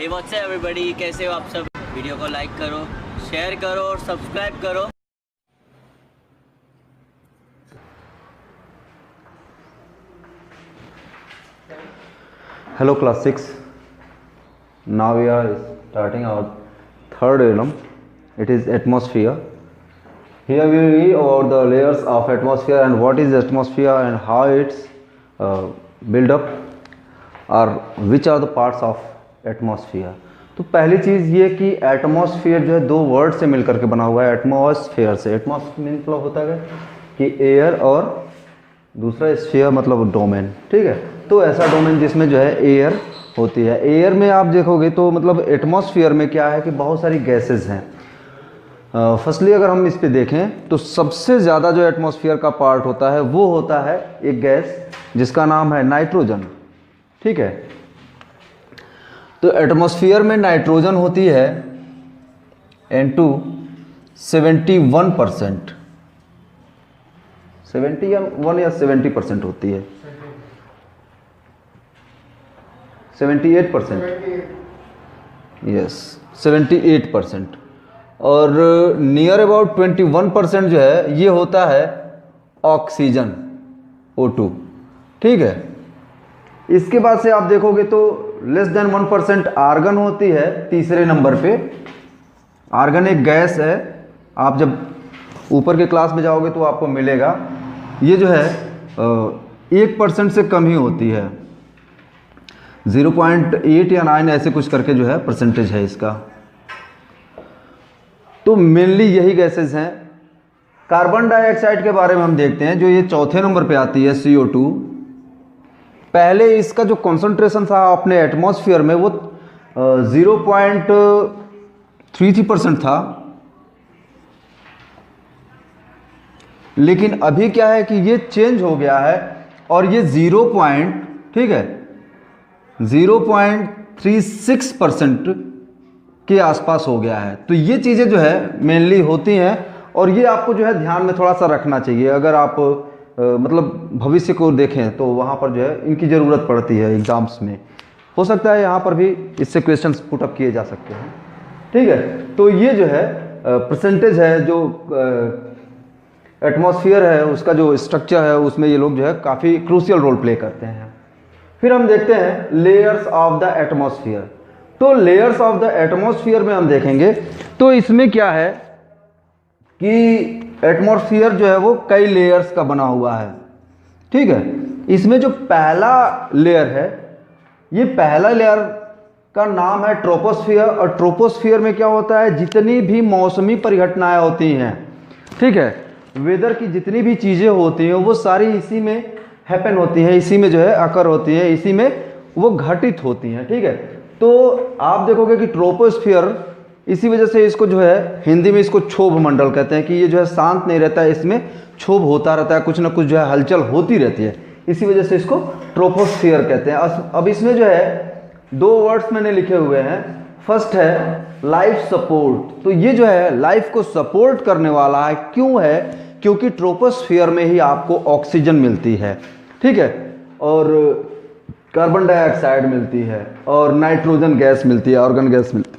Hey what's up everybody, कैसे हो आप सब। वीडियो को लाइक करो, शेयर करो और सब्सक्राइब करो। Hello class 6. Now we are starting our third element. It is atmosphere. Here we will read about the layers of atmosphere and what is atmosphere and how it's build up or which are the parts of atmosphere. तो पहली चीज़ ये कि atmosphere जो है दो word से मिलकर के बना हुआ है। एटमॉस्फेयर से, एटमॉस्फेयर मतलब होता है कि एयर और दूसरा स्फीयर मतलब डोमेन। ठीक है, तो ऐसा डोमेन जिसमें जो है एयर होती है। एयर में आप देखोगे तो मतलब एटमॉस्फेयर में क्या है कि बहुत सारी गैसेस हैं। फर्स्टली अगर हम इस पे देखें तो सबसे ज़्यादा जो एटमॉस्फेयर का पार्ट होता है वो होता है एक गैस जिसका नाम है नाइट्रोजन। ठीक है, तो एटमॉस्फेयर में नाइट्रोजन होती है N2 71%, 71 या 70% होती है, 78%, यस 78%। और नियर अबाउट 21% जो है ये होता है ऑक्सीजन O2। ठीक है, इसके बाद से आप देखोगे तो लेस देन 1% आर्गन होती है तीसरे नंबर पे। आर्गन एक गैस है, आप जब ऊपर के क्लास में जाओगे तो आपको मिलेगा। ये जो है 1% से कम ही होती है, 0.8 या 9 ऐसे कुछ करके जो है परसेंटेज है इसका। तो मेनली यही गैसेस हैं। कार्बन डाइऑक्साइड के बारे में हम देखते हैं, जो ये चौथे नंबर पे आती है CO2। पहले इसका जो कॉन्सेंट्रेशन था अपने एटमॉस्फेयर में वो 0.33% था, लेकिन अभी क्या है कि ये चेंज हो गया है और ये 0.36% के आसपास हो गया है। तो ये चीज़ें जो है मेनली होती हैं और ये आपको जो है ध्यान में थोड़ा सा रखना चाहिए। अगर आप मतलब भविष्य को देखें तो वहाँ पर जो है इनकी ज़रूरत पड़ती है एग्ज़ाम्स में। हो सकता है यहाँ पर भी इससे क्वेश्चंस पुटअप किए जा सकते हैं। ठीक है, तो ये जो है परसेंटेज है, जो एटमॉस्फेयर है उसका जो स्ट्रक्चर है उसमें ये लोग जो है काफ़ी क्रूशियल रोल प्ले करते हैं। फिर हम देखते हैं लेयर्स ऑफ द एटमॉस्फेयर। तो लेयर्स ऑफ द एटमॉस्फेयर में हम देखेंगे तो इसमें क्या है कि एटमॉस्फेयर जो है वो कई लेयर्स का बना हुआ है। ठीक है, इसमें जो पहला लेयर है, ये पहला लेयर का नाम है ट्रोपोस्फियर। और ट्रोपोस्फियर में क्या होता है, जितनी भी मौसमी परिघटनाएं होती हैं, ठीक है, वेदर की जितनी भी चीज़ें होती हैं वो सारी इसी में हैपन होती हैं, इसी में जो है अकर होती हैं, इसी में वो घटित होती हैं। ठीक है, तो आप देखोगे कि ट्रोपोस्फियर, इसी वजह से इसको जो है हिंदी में इसको क्षोभ मंडल कहते हैं कि ये जो है शांत नहीं रहता है, इसमें क्षोभ होता रहता है, कुछ ना कुछ जो है हलचल होती रहती है, इसी वजह से इसको ट्रोपोस्फियर कहते हैं। अब इसमें जो है दो वर्ड्स मैंने लिखे हुए हैं। फर्स्ट है लाइफ सपोर्ट। तो ये जो है लाइफ को सपोर्ट करने वाला है। क्यों है? क्योंकि ट्रोपोस्फियर में ही आपको ऑक्सीजन मिलती है। ठीक है, और कार्बन डाइऑक्साइड मिलती है और नाइट्रोजन गैस मिलती है, ऑर्गन गैस मिलती है।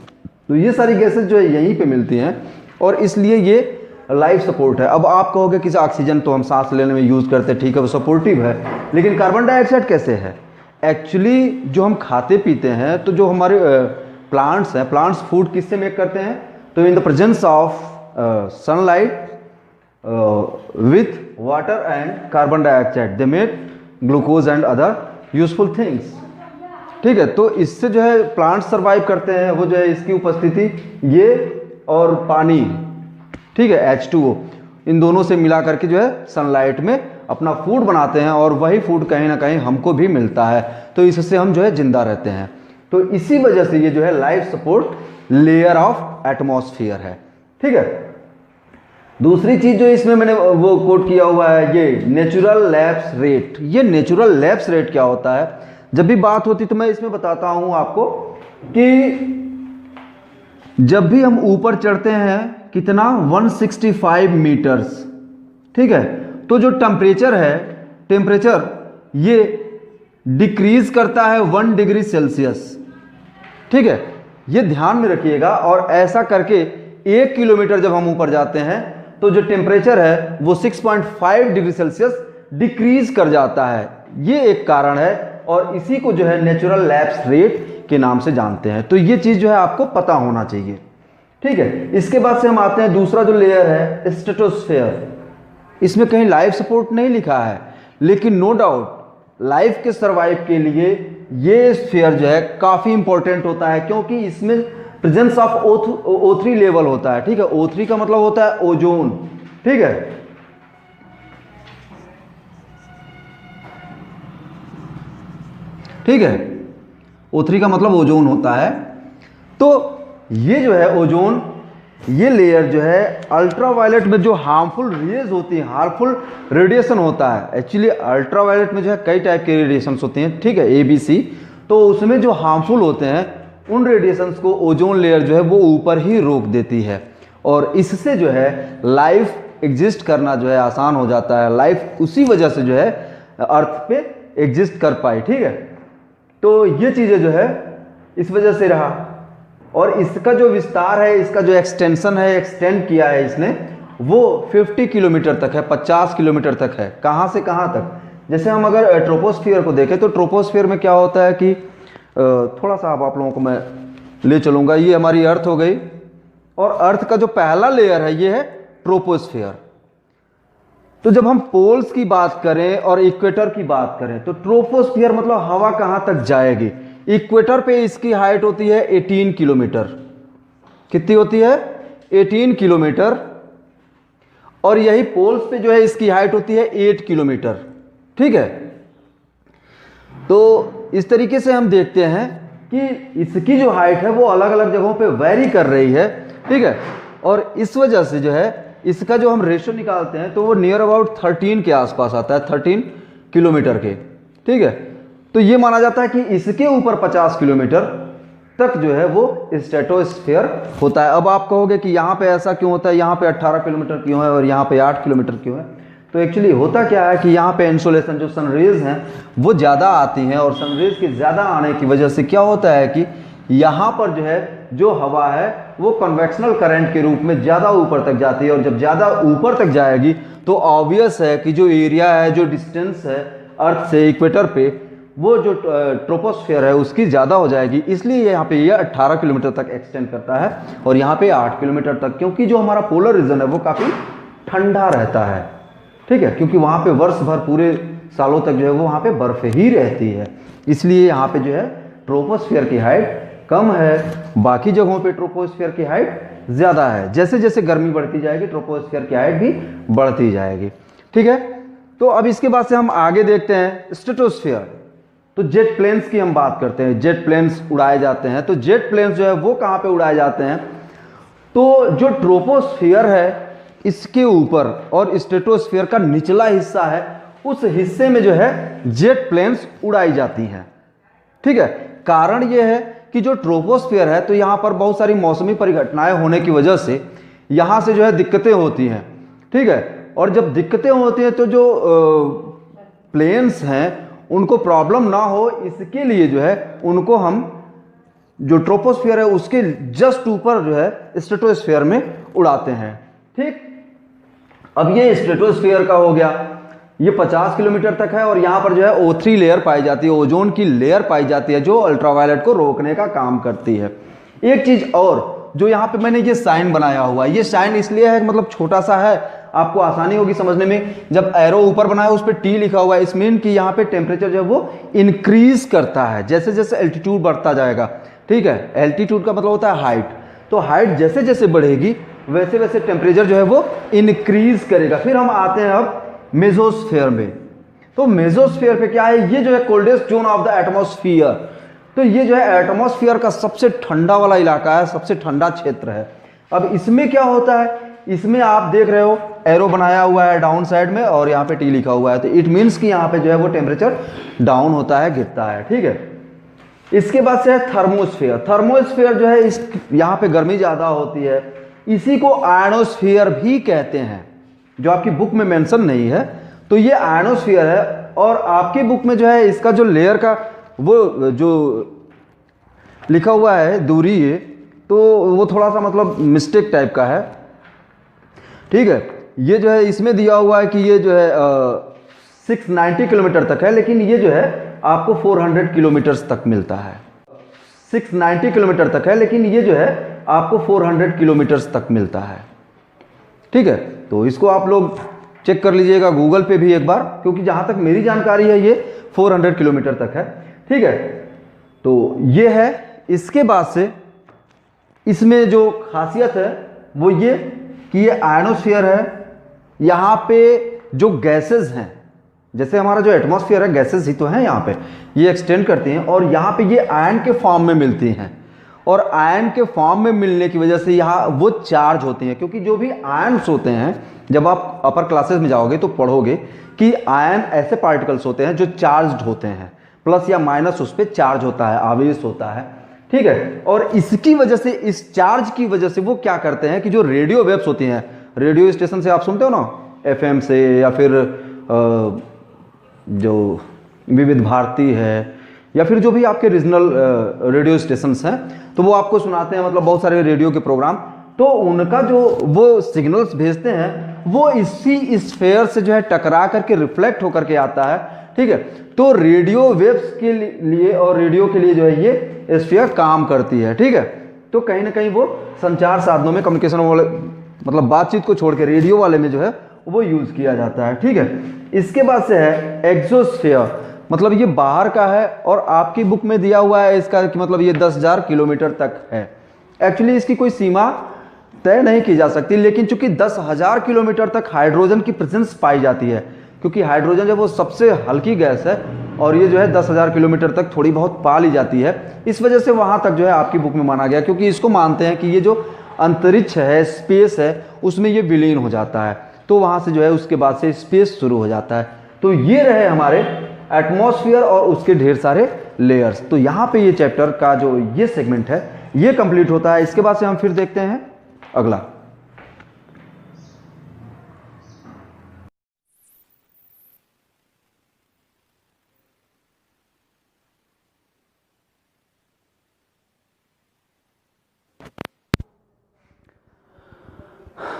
तो ये सारी गैसेस जो है यहीं पे मिलती हैं और इसलिए ये लाइफ सपोर्ट है। अब आप कहोगे कि ऑक्सीजन तो हम सांस लेने में यूज़ करते हैं, ठीक है, वो सपोर्टिव है, लेकिन कार्बन डाइऑक्साइड कैसे है? एक्चुअली जो हम खाते पीते हैं, तो जो हमारे प्लांट्स हैं, प्लांट्स फूड किससे मेक करते हैं? तो in the presence of sunlight with water and carbon dioxide they make glucose and other useful things. ठीक है, तो इससे जो है प्लांट्स सरवाइव करते हैं। वो जो है इसकी उपस्थिति, ये और पानी, ठीक है, H2O, इन दोनों से मिला करके जो है सनलाइट में अपना फूड बनाते हैं और वही फूड कहीं ना कहीं हमको भी मिलता है, तो इससे हम जो है जिंदा रहते हैं। तो इसी वजह से ये जो है life support layer of atmosphere है। ठीक है, दूसरी चीज जो इसमें मैंने वो कोट किया हुआ है, ये नेचुरल लैप्स रेट। ये नेचुरल लैप्स रेट क्या होता है? जब भी बात होती तो मैं इसमें बताता हूं आपको कि जब भी हम ऊपर चढ़ते हैं कितना 165 मीटर्स, ठीक है, तो जो टेम्परेचर है, टेम्परेचर ये डिक्रीज करता है 1 डिग्री सेल्सियस। ठीक है, ये ध्यान में रखिएगा। और ऐसा करके 1 किलोमीटर जब हम ऊपर जाते हैं तो जो टेम्परेचर है वो 6.5 डिग्री सेल्सियस डिक्रीज कर जाता है। ये एक कारण है और इसी को जो है नेचुरल लैप्स रेट के नाम से जानते हैं। तो ये चीज़ जो है आपको पता होना चाहिए। ठीक है, इसके बाद से हम आते हैं दूसरा जो लेयर है स्ट्रेटोस्फेयर। इसमें कहीं लाइफ सपोर्ट नहीं लिखा है, लेकिन नो डाउट लाइफ के सर्वाइव के लिए ये स्फीयर जो है काफ़ी इंपॉर्टेंट होता है, क्योंकि इसमें प्रेजेंस ऑफ O3 लेवल होता है। ठीक है, O3 का मतलब होता है ओजोन। ठीक है, ठीक है, O3 का मतलब ओजोन होता है। तो ये जो है ओजोन, ये लेयर जो है अल्ट्रावायलेट में जो हार्मफुल रेज होती है, हार्मफुल रेडिएशन होता है। एक्चुअली अल्ट्रावायलेट में जो है कई टाइप के रेडिएशंस होते हैं, ठीक है, ABC। तो उसमें जो हार्मफुल होते हैं उन रेडिएशंस को ओजोन लेयर जो है वो ऊपर ही रोक देती है, और इससे जो है लाइफ एग्जिस्ट करना जो है आसान हो जाता है। लाइफ उसी वजह से जो है अर्थ पे एग्जिस्ट कर पाई। ठीक है, तो ये चीज़ें जो है इस वजह से रहा। और इसका जो विस्तार है, इसका जो एक्सटेंशन है, एक्सटेंड किया है इसने, वो 50 किलोमीटर तक है, 50 किलोमीटर तक है। कहाँ से कहाँ तक? जैसे हम अगर ट्रोपोस्फियर को देखें तो ट्रोपोस्फियर में क्या होता है कि थोड़ा सा आप लोगों को मैं ले चलूँगा। ये हमारी अर्थ हो गई, और अर्थ का जो पहला लेयर है ये है ट्रोपोस्फियर। तो जब हम पोल्स की बात करें और इक्वेटर की बात करें तो ट्रोपोस्फियर मतलब हवा कहाँ तक जाएगी। इक्वेटर पे इसकी हाइट होती है 18 किलोमीटर। कितनी होती है? 18 किलोमीटर। और यही पोल्स पे जो है इसकी हाइट होती है 8 किलोमीटर। ठीक है, तो इस तरीके से हम देखते हैं कि इसकी जो हाइट है वो अलग अलग जगहों पे वेरी कर रही है। ठीक है, और इस वजह से जो है इसका जो हम रेशियो निकालते हैं तो वो नियर अबाउट 13 के आसपास आता है, 13 किलोमीटर के। ठीक है, तो ये माना जाता है कि इसके ऊपर 50 किलोमीटर तक जो है वो स्ट्रेटोस्फीयर होता है। अब आप कहोगे कि यहाँ पे ऐसा क्यों होता है, यहाँ पे 18 किलोमीटर क्यों है और यहाँ पे 8 किलोमीटर क्यों है? तो एक्चुअली होता क्या है कि यहाँ पे इंसोलेशन जो सनरेज हैं वो ज़्यादा आती हैं, और सनरेज के ज़्यादा आने की वजह से क्या होता है कि यहाँ पर जो है जो हवा है वो कन्वेक्शनल करंट के रूप में ज़्यादा ऊपर तक जाती है, और जब ज़्यादा ऊपर तक जाएगी तो ऑब्वियस है कि जो एरिया है, जो डिस्टेंस है अर्थ से इक्वेटर पे, वो जो ट्रोपोस्फियर है उसकी ज़्यादा हो जाएगी। इसलिए यहाँ पे ये 18 किलोमीटर तक एक्सटेंड करता है और यहाँ पे 8 किलोमीटर तक, क्योंकि जो हमारा पोलर रीजन है वो काफ़ी ठंडा रहता है। ठीक है, क्योंकि वहाँ पे वर्ष भर पूरे सालों तक जो है वो वहाँ पे बर्फ ही रहती है, इसलिए यहाँ पे जो है ट्रोपोस्फियर की हाइट कम है। बाकी जगहों पे ट्रोपोस्फियर की हाइट ज़्यादा है। जैसे जैसे गर्मी बढ़ती जाएगी ट्रोपोस्फियर की हाइट भी बढ़ती जाएगी। ठीक है, तो अब इसके बाद से हम आगे देखते हैं स्ट्रेटोस्फियर। तो जेट प्लेन्स की हम बात करते हैं। जेट प्लेन्स उड़ाए जाते हैं, तो जेट प्लेन्स जो है वो कहाँ पे उड़ाए जाते हैं? तो जो ट्रोपोस्फियर है इसके ऊपर और स्ट्रेटोस्फियर का निचला हिस्सा है, उस हिस्से में जो है जेट प्लेन्स उड़ाई जाती हैं। ठीक है, कारण ये है कि जो ट्रोपोस्फियर है तो यहाँ पर बहुत सारी मौसमी परिघटनाएं होने की वजह से यहाँ से जो है दिक्कतें होती हैं। ठीक है, और जब दिक्कतें होती हैं तो जो प्लेन्स हैं उनको प्रॉब्लम ना हो, इसके लिए जो है उनको हम जो ट्रोपोस्फियर है उसके जस्ट ऊपर जो है स्ट्रेटोस्फियर में उड़ाते हैं। ठीक, अब ये स्ट्रेटोस्फियर का हो गया, ये 50 किलोमीटर तक है, और यहाँ पर जो है O3 लेयर पाई जाती है, ओजोन की लेयर पाई जाती है जो अल्ट्रावायलेट को रोकने का काम करती है। एक चीज और जो यहाँ पे मैंने ये साइन बनाया हुआ है, ये साइन इसलिए है मतलब छोटा सा है, आपको आसानी होगी समझने में। जब एरो ऊपर बनाया उस पर T लिखा हुआ है, इस मीन कि यहाँ पे टेम्परेचर जो है वो इंक्रीज करता है जैसे जैसे एल्टीट्यूड बढ़ता जाएगा। ठीक है, एल्टीट्यूड का मतलब होता है हाइट, तो हाइट जैसे जैसे बढ़ेगी वैसे वैसे टेम्परेचर जो है वो इंक्रीज करेगा। फिर हम आते हैं अब मेसोस्फीयर में। तो मेसोस्फीयर पे क्या है? ये जो है coldest zone of the atmosphere. तो ये जो है एटमॉस्फियर का सबसे ठंडा वाला इलाका है, सबसे ठंडा क्षेत्र है। अब इसमें क्या होता है? इसमें आप देख रहे हो एरो बनाया हुआ है डाउन साइड में और यहाँ पे T लिखा हुआ है, तो इट मीन्स कि यहाँ पे जो है वो टेम्परेचर डाउन होता है, गिरता है। ठीक है, इसके बाद से है थर्मोस्फीयर। थर्मोस्फीयर जो है इस यहाँ पे गर्मी ज़्यादा होती है, इसी को आयनोस्फीयर भी कहते हैं, जो आपकी बुक में मेंशन नहीं है। तो ये आयनोस्फीयर है, और आपकी बुक में जो है इसका जो लेयर का वो जो लिखा हुआ है दूरी ये, तो वो थोड़ा सा मतलब मिस्टेक टाइप का है, ठीक है। ये जो है इसमें दिया हुआ है कि ये जो है 690 किलोमीटर तक है, लेकिन ये जो है आपको 400 किलोमीटर तक मिलता है। 690 किलोमीटर तक है, लेकिन ये जो है आपको 400 किलोमीटर तक मिलता है, ठीक है। तो इसको आप लोग चेक कर लीजिएगा गूगल पे भी एक बार, क्योंकि जहाँ तक मेरी जानकारी है ये 400 किलोमीटर तक है, ठीक है। तो ये है। इसके बाद से इसमें जो खासियत है वो ये कि ये आयनोस्फीयर है। यहाँ पे जो गैसेस हैं, जैसे हमारा जो एटमॉस्फेयर है, गैसेस ही तो हैं यहाँ पे, ये एक्सटेंड करती हैं और यहाँ पे ये आयन के फॉर्म में मिलती हैं, और आयन के फॉर्म में मिलने की वजह से यहाँ वो चार्ज होती हैं, क्योंकि जो भी आयन्स होते हैं, जब आप अपर क्लासेस में जाओगे तो पढ़ोगे कि आयन ऐसे पार्टिकल्स होते हैं जो चार्ज्ड होते हैं, प्लस या माइनस उस पर चार्ज होता है, आवेश होता है, ठीक है। और इसकी वजह से, इस चार्ज की वजह से वो क्या करते हैं कि जो रेडियो वेव्स होती हैं, रेडियो स्टेशन से आप सुनते हो ना, एफएम से, या फिर जो विविध भारती है, या फिर जो भी आपके रीजनल रेडियो स्टेशंस हैं, तो वो आपको सुनाते हैं, मतलब बहुत सारे रेडियो के प्रोग्राम, तो उनका जो वो सिग्नल्स भेजते हैं वो इसी स्फेयर से जो है टकरा करके रिफ्लेक्ट होकर के आता है, ठीक है। तो रेडियो वेव्स के लिए और रेडियो के लिए जो है ये स्फीयर काम करती है, ठीक है। तो कहीं ना कहीं वो संचार साधनों में, कम्युनिकेशन वाले, मतलब बातचीत को छोड़ के रेडियो वाले में जो है वो यूज किया जाता है, ठीक है। इसके बाद से है एक्सोस्फीयर, मतलब ये बाहर का है, और आपकी बुक में दिया हुआ है इसका कि मतलब ये 10,000 किलोमीटर तक है। एक्चुअली इसकी कोई सीमा तय नहीं की जा सकती, लेकिन चूंकि 10,000 किलोमीटर तक हाइड्रोजन की प्रेजेंस पाई जाती है, क्योंकि हाइड्रोजन जो वो सबसे हल्की गैस है, और ये जो है 10,000 किलोमीटर तक थोड़ी बहुत पा ली जाती है, इस वजह से वहाँ तक जो है आपकी बुक में माना गया, क्योंकि इसको मानते हैं कि ये जो अंतरिक्ष है, स्पेस है, उसमें ये विलीन हो जाता है, तो वहाँ से जो है उसके बाद से स्पेस शुरू हो जाता है। तो ये रहे हमारे एटमॉस्फेयर और उसके ढेर सारे लेयर्स। तो यहाँ पे ये चैप्टर का जो ये सेगमेंट है ये कंप्लीट होता है। इसके बाद से हम फिर देखते हैं अगला।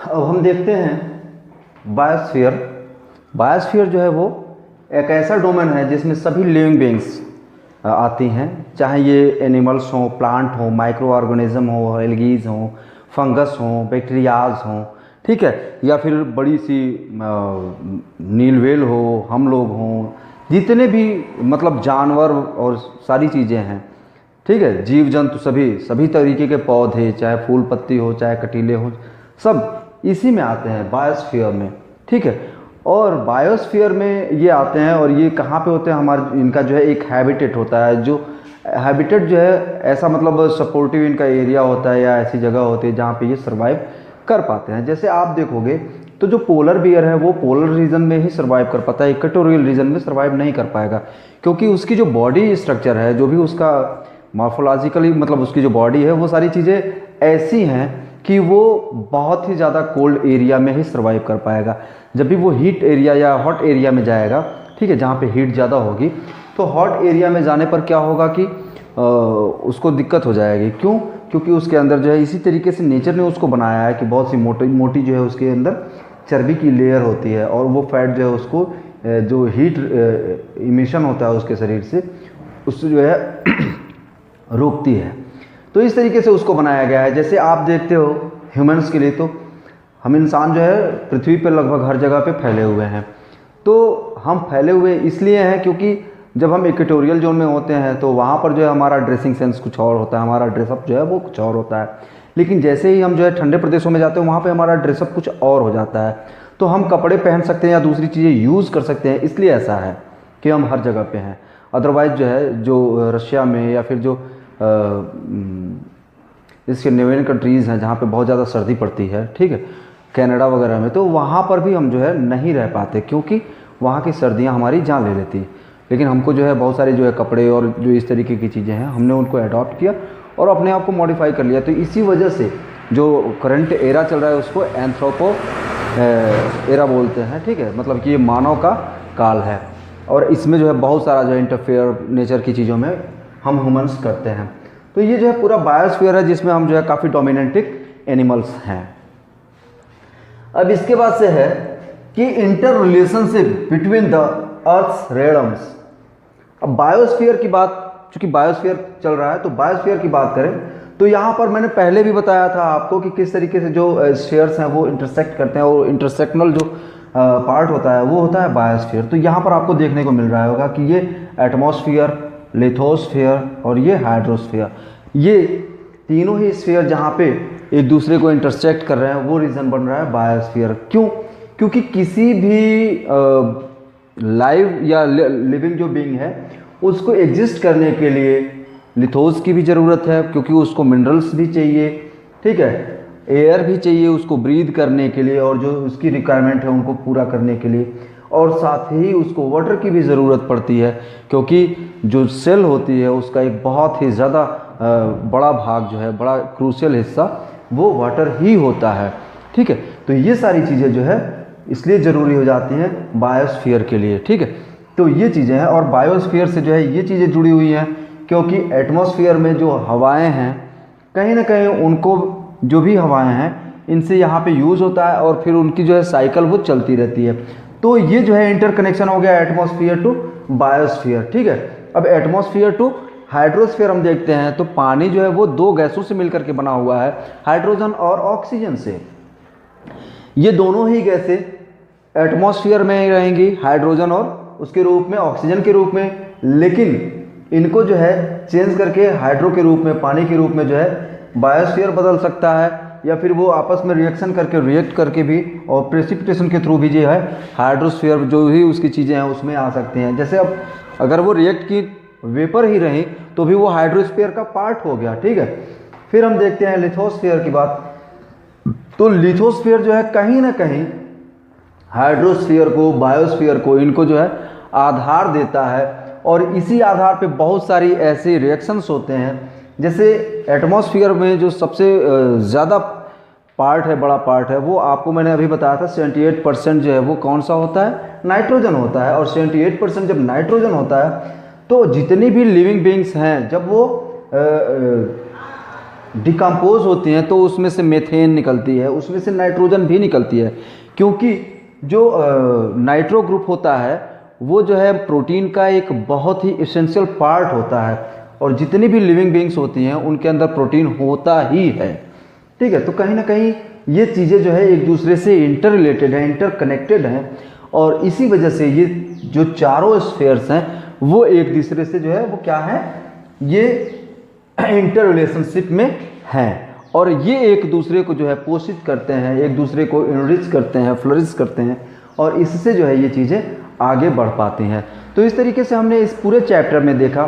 अब हम देखते हैं बायोस्फीयर। बायोस्फीयर जो है वो एक ऐसा डोमेन है जिसमें सभी लिविंग बीइंग्स आती हैं, चाहे ये एनिमल्स हों, प्लांट हों, माइक्रो ऑर्गेनिज्म हो, एल्गीज हों, फंगस हों, बैक्टीरियाज हों, ठीक है, या फिर बड़ी सी नील व्हेल हो, हम लोग हों, जितने भी मतलब जानवर और सारी चीज़ें हैं, ठीक है, जीव जंतु, सभी तरीके के पौधे, चाहे फूल पत्ती हो, चाहे कटीले हो, सब इसी में आते हैं बायोस्फीयर में, ठीक है। और बायोस्फीयर में ये आते हैं, और ये कहाँ पे होते हैं हमारे, इनका जो है एक हैबिटेट होता है, जो हैबिटेट जो है ऐसा मतलब सपोर्टिव इनका एरिया होता है, या ऐसी जगह होती है जहाँ पे ये सर्वाइव कर पाते हैं। जैसे आप देखोगे तो जो पोलर बियर है वो पोलर रीजन में ही सर्वाइव कर पाता है, इक्वेटोरियल रीजन में सर्वाइव नहीं कर पाएगा, क्योंकि उसकी जो बॉडी स्ट्रक्चर है, जो भी उसका मॉर्फोलॉजिकली मतलब उसकी जो बॉडी है, वो सारी चीज़ें ऐसी हैं कि वो बहुत ही ज़्यादा कोल्ड एरिया में ही सर्वाइव कर पाएगा। जब भी वो हीट एरिया या हॉट एरिया में जाएगा, ठीक है, जहाँ पे हीट ज़्यादा होगी, तो हॉट एरिया में जाने पर क्या होगा कि उसको दिक्कत हो जाएगी। क्यों? क्योंकि उसके अंदर जो है इसी तरीके से नेचर ने उसको बनाया है कि बहुत सी मोटी जो है उसके अंदर चर्बी की लेयर होती है, और वो फैट जो है उसको जो हीट इमिशन होता है उसके शरीर से, उससे जो है रोकती है। तो इस तरीके से उसको बनाया गया है। जैसे आप देखते हो ह्यूमंस के लिए, तो हम इंसान जो है पृथ्वी पर लगभग हर जगह पे फैले हुए हैं। तो हम फैले हुए इसलिए हैं क्योंकि जब हम इक्वेटोरियल जोन में होते हैं तो वहाँ पर जो है हमारा ड्रेसिंग सेंस कुछ और होता है, हमारा ड्रेसअप जो है वो कुछ और होता है। लेकिन जैसे ही हम जो है ठंडे प्रदेशों में जाते हैं वहाँ पे हमारा ड्रेसअप कुछ और हो जाता है। तो हम कपड़े पहन सकते हैं या दूसरी चीज़ें यूज़ कर सकते हैं, इसलिए ऐसा है कि हम हर जगह पे हैं। अदरवाइज़ जो है जो रशिया में या फिर जो स्कैंडिनेवियन कंट्रीज़ हैं जहाँ पे बहुत ज़्यादा सर्दी पड़ती है, ठीक है, कनाडा वगैरह में, तो वहाँ पर भी हम जो है नहीं रह पाते क्योंकि वहाँ की सर्दियाँ हमारी जान ले लेती हैं। लेकिन हमको जो है बहुत सारे जो है कपड़े और जो इस तरीके की चीज़ें हैं हमने उनको अडॉप्ट किया और अपने आप को मॉडिफाई कर लिया। तो इसी वजह से जो करंट एरा चल रहा है उसको एंथ्रोपो एरा बोलते हैं, ठीक है, मतलब कि ये मानव का काल है। और इसमें जो है बहुत सारा जो इंटरफेयर नेचर की चीज़ों में हम ह्यूमंस करते हैं। तो ये जो है पूरा बायोस्फीयर है जिसमें हम जो है काफ़ी डोमिनेंटिक एनिमल्स हैं। अब इसके बाद से है कि inter relationship between the earth's realms. अब बायोस्फीयर की बात, चूंकि बायोस्फीयर चल रहा है तो बायोस्फीयर की बात करें तो यहाँ पर मैंने पहले भी बताया था आपको कि किस तरीके से जो स्फीयर्स हैं वो इंटरसेक्ट करते हैं और इंटरसेक्शनल जो पार्ट होता है वो होता है बायोस्फीयर। तो यहाँ पर आपको देखने को मिल रहा होगा कि ये एटमॉस्फेयर, लिथोस्फीयर और ये हाइड्रोस्फीयर, ये तीनों ही स्फीयर जहाँ पे एक दूसरे को इंटरसेक्ट कर रहे हैं वो रीजन बन रहा है बायोस्फीयर। क्यों? क्योंकि किसी भी लाइव या लिविंग जो बीइंग है उसको एग्जिस्ट करने के लिए लिथोस की भी ज़रूरत है, क्योंकि उसको मिनरल्स भी चाहिए, ठीक है, एयर भी चाहिए उसको ब्रीथ करने के लिए और जो उसकी रिक्वायरमेंट है उनको पूरा करने के लिए, और साथ ही उसको वाटर की भी ज़रूरत पड़ती है, क्योंकि जो सेल होती है उसका एक बहुत ही ज़्यादा बड़ा भाग जो है, बड़ा क्रूशियल हिस्सा वो वाटर ही होता है, ठीक है। तो ये सारी चीज़ें जो है इसलिए ज़रूरी हो जाती हैं बायोस्फीयर के लिए, ठीक है। तो ये चीज़ें हैं और बायोस्फीयर से जो है ये चीज़ें जुड़ी हुई हैं, क्योंकि एटमॉस्फेयर में जो हवाएं हैं कहीं ना कहीं उनको जो भी हवाएं हैं इनसे यहाँ पे यूज़ होता है और फिर उनकी जो है साइकिल वो चलती रहती है। तो ये जो है इंटरकनेक्शन हो गया एटमॉस्फेयर टू बायोस्फीयर, ठीक है। अब एटमॉस्फेयर टू हाइड्रोस्फीयर हम देखते हैं तो पानी जो है वो दो गैसों से मिलकर के बना हुआ है, हाइड्रोजन और ऑक्सीजन से। ये दोनों ही गैसें एटमॉस्फेयर में ही रहेंगी, हाइड्रोजन और उसके रूप में, ऑक्सीजन के रूप में, लेकिन इनको जो है चेंज करके हाइड्रो के रूप में, पानी के रूप में जो है बायोस्फीयर बदल सकता है, या फिर वो आपस में रिएक्शन करके, रिएक्ट करके भी और प्रेसिपिटेशन के थ्रू भी जो है हाइड्रोस्फीयर जो भी उसकी चीज़ें हैं उसमें आ सकती हैं। जैसे अब अगर वो रिएक्ट की वेपर ही रही तो भी वो हाइड्रोस्फीयर का पार्ट हो गया, ठीक है। फिर हम देखते हैं लिथोस्फीयर की बात। तो लिथोस्फीयर जो है कहीं ना कहीं हाइड्रोस्फीयर को, बायोस्फीयर को, इनको जो है आधार देता है और इसी आधार पे बहुत सारी ऐसे रिएक्शंस होते हैं। जैसे एटमॉस्फेयर में जो सबसे ज़्यादा पार्ट है, बड़ा पार्ट है, वो आपको मैंने अभी बताया था 78% जो है वो कौन सा होता है, नाइट्रोजन होता है। और 78% जब नाइट्रोजन होता है तो जितनी भी लिविंग बीइंग्स हैं जब वो डिकम्पोज होती हैं तो उसमें से मेथेन निकलती है, उसमें से नाइट्रोजन भी निकलती है, क्योंकि जो नाइट्रो ग्रुप होता है वो जो है प्रोटीन का एक बहुत ही इसेंशियल पार्ट होता है और जितनी भी लिविंग बीइंग्स होती हैं उनके अंदर प्रोटीन होता ही है, ठीक है। तो कहीं ना कहीं ये चीज़ें जो है एक दूसरे से इंटर रिलेटेड हैं, इंटर कनेक्टेड हैं और इसी वजह से ये जो चारों स्फीयर्स हैं वो एक दूसरे से जो है वो क्या है, ये इंटर रिलेशनशिप में हैं और ये एक दूसरे को जो है पोषित करते हैं, एक दूसरे को इनरिच करते हैं, फ्लरिश करते हैं और इससे जो है ये चीज़ें आगे बढ़ पाती हैं। तो इस तरीके से हमने इस पूरे चैप्टर में देखा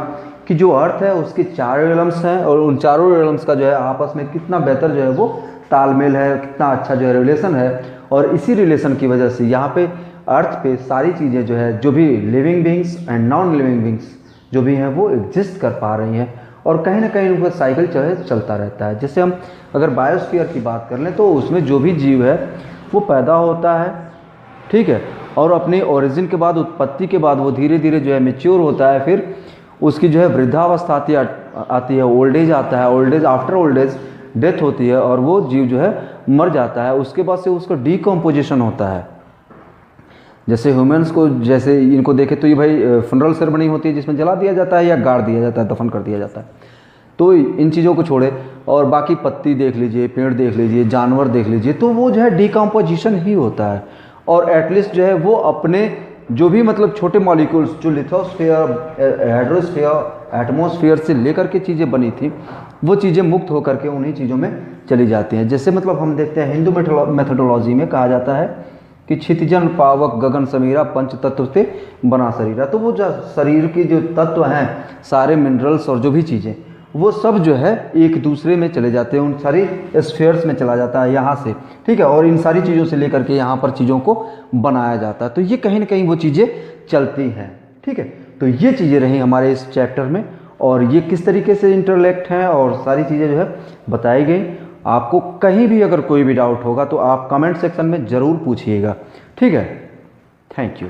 कि जो अर्थ है उसके चारों एलम्स हैं और उन चारों एलम्स का जो है आपस में कितना बेहतर जो है वो तालमेल है, कितना अच्छा जो है रिलेशन है और इसी रिलेशन की वजह से यहाँ पे अर्थ पे सारी चीज़ें जो है, जो भी living beings and non living beings जो भी हैं वो एग्जिस्ट कर पा रही हैं और कहीं ना कहीं उनका साइकिल चलता रहता है। जैसे हम अगर बायोस्फीयर की बात कर लें तो उसमें जो भी जीव है वो पैदा होता है, ठीक है, और अपनी ओरिजिन के बाद, उत्पत्ति के बाद वो धीरे धीरे जो है मैच्योर होता है, फिर उसकी जो है वृद्धावस्था आती है, ओल्ड एज आता है, old age, after old age death होती है और वो जीव जो है मर जाता है। उसके बाद से उसका डीकम्पोजिशन होता है। जैसे ह्यूमंस को, जैसे इनको देखें तो ये भाई फनरल सेरेमनी होती है जिसमें जला दिया जाता है या गाड़ दिया जाता है, दफन कर दिया जाता है। तो इन चीज़ों को छोड़े और बाकी पत्ती देख लीजिए, पेड़ देख लीजिए, जानवर देख लीजिए, तो वो जो है डीकम्पोजिशन ही होता है और एटलीस्ट जो है वो अपने जो भी मतलब छोटे मॉलिक्यूल्स जो लिथोस्फीयर, हाइड्रोस्फीयर, एटमॉस्फेयर से लेकर के चीज़ें बनी थी वो चीज़ें मुक्त होकर के उन्हीं चीज़ों में चली जाती हैं। जैसे मतलब हम देखते हैं हिंदू मेथोडोलॉजी में कहा जाता है कि क्षितिजन पावक गगन समीरा पंच तत्व से बना शरीर है। तो वो जो शरीर के जो तत्व हैं, सारे मिनरल्स और जो भी चीज़ें, वो सब जो है एक दूसरे में चले जाते हैं, उन सारी स्फीयर्स में चला जाता है यहाँ से, ठीक है, और इन सारी चीज़ों से लेकर के यहाँ पर चीज़ों को बनाया जाता है। तो ये कहीं ना कहीं वो चीज़ें चलती हैं, ठीक है। तो ये चीज़ें रही हमारे इस चैप्टर में और ये किस तरीके से इंटरलेक्ट हैं और सारी चीज़ें जो है बताई गई। आपको कहीं भी अगर कोई भी डाउट होगा तो आप कमेंट सेक्शन में ज़रूर पूछिएगा, ठीक है। Thank you.